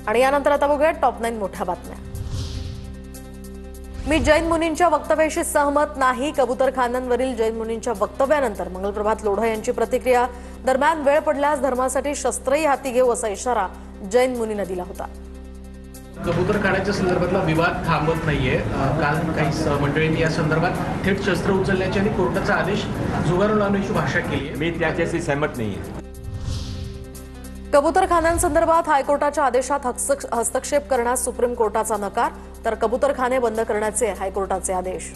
आणि यानंतर आता बघूया टॉप 9 मोठ्या बातम्या। मी जैन मुनींच्या वक्तव्याशी सहमत नाही। कबूतरखान्यांवरील जैन मुनींच्या वक्तव्यानंतर मंगलप्रभात लोढा यांची प्रतिक्रिया। दरम्यान वेळ पडल्यास धर्मासाठी शस्त्रही हाती घेऊ असा इशारा जैन मुनींनी दिला होता। कबूतरखान्याच्या संदर्भातला विवाद थांबत नाहीये। काल काही मंडळींनी या संदर्भात थेट शस्त्र उचलण्याची आणि कोर्टाचा आदेश झुगारून लावण्याची भाषा केली आहे। मी त्याच्याशी सहमत नाहीये। कबूतरखान्यांसंदर्भात हायकोर्टाच्या आदेशात हस्तक्षेप करण्यास सुप्रीम कोर्टाचा नकार, तर कबूतरखाने बंद करण्याचे हायकोर्टाचे आदेश।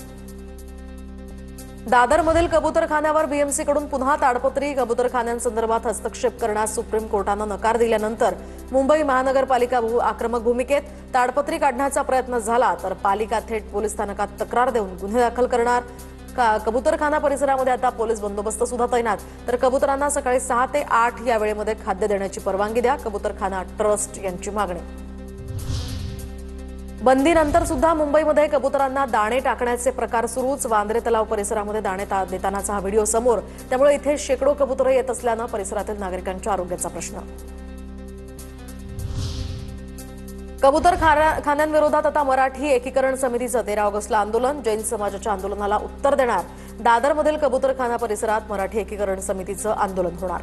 दादरमधील कबूतरखान्यावर बीएमसीकडून पुन्हा ताडपत्री। कबूतरखान्यांसंदर्भात हस्तक्षेप करण्यास सुप्रीम कोर्टानं नकार दिल्यानंतर मुंबई महानगरपालिका आक्रमक भूमिकेत। ताडपत्री काढण्याचा प्रयत्न झाला तर पालिका थेट पोलीस स्थानकात तक्रार देऊन गुन्हे दाखल करणार। कबूतरखाना परिसरामध्ये आता पोलीस बंदोबस्त सुद्धा तैनात। तर कबूतरांना सकाळी 6 ते 8 या वेळेमध्ये खाद्य देण्याची परवानगी द्या, कबूतरखाना ट्रस्ट यांची मागणी। बंदीनंतर सुद्धा मुंबईमध्ये कबूतरांना दाणे टाकण्याचे प्रकार सुरूच। वांद्रे तलाव परिसरामध्ये दाणे देतानाचा हा व्हिडिओ समोर, त्यामुळे इथे शेकडो कबूतर येत असल्यानं परिसरातील नागरिकांच्या आरोग्याचा प्रश्न। कबूतरखान्यांविरोधात आता मराठी एकीकरण समितीचं 13 ऑगस्टला आंदोलन। जैन समाजाच्या आंदोलनाला उत्तर देणार दादरमधील कबूतरखाना परिसरात मराठी एकीकरण समितीचं आंदोलन होणार।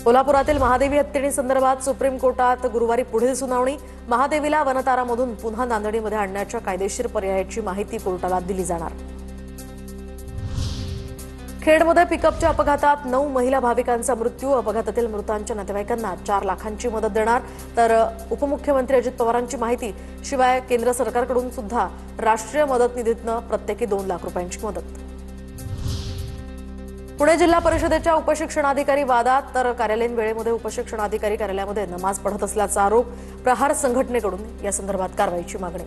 कोल्हापुरातील महादेवी हत्येसंदर्भात सुप्रीम कोर्टात गुरुवारी पुढील सुनावणी। महादेवीला वनतारामधून पुन्हा नांदणीमध्ये आणण्याच्या कायदेशीर पर्यायाची माहिती कोर्टाला दिली जाणार। खेडमध्ये पिकअपच्या अपघातात 9 महिला भाविकांचा मृत्यू। अपघातातील मृतांच्या नातेवाईकांना 4 लाखांची मदत देणार, तर उपमुख्यमंत्री अजित पवारांची माहिती। शिवाय केंद्र सरकारकडून सुद्धा राष्ट्रीय मदत निधीतनं प्रत्येकी 2 लाख रुपयांची मदत। पुणे जिल्हा परिषदेच्या उपशिक्षणाधिकारी वादात, तर कार्यालयीन वेळेमध्ये उपशिक्षणाधिकारी कार्यालयामध्ये नमाज पढत असल्याचा आरोप। प्रहार संघटनेकडून या संदर्भात कारवाईची मागणी।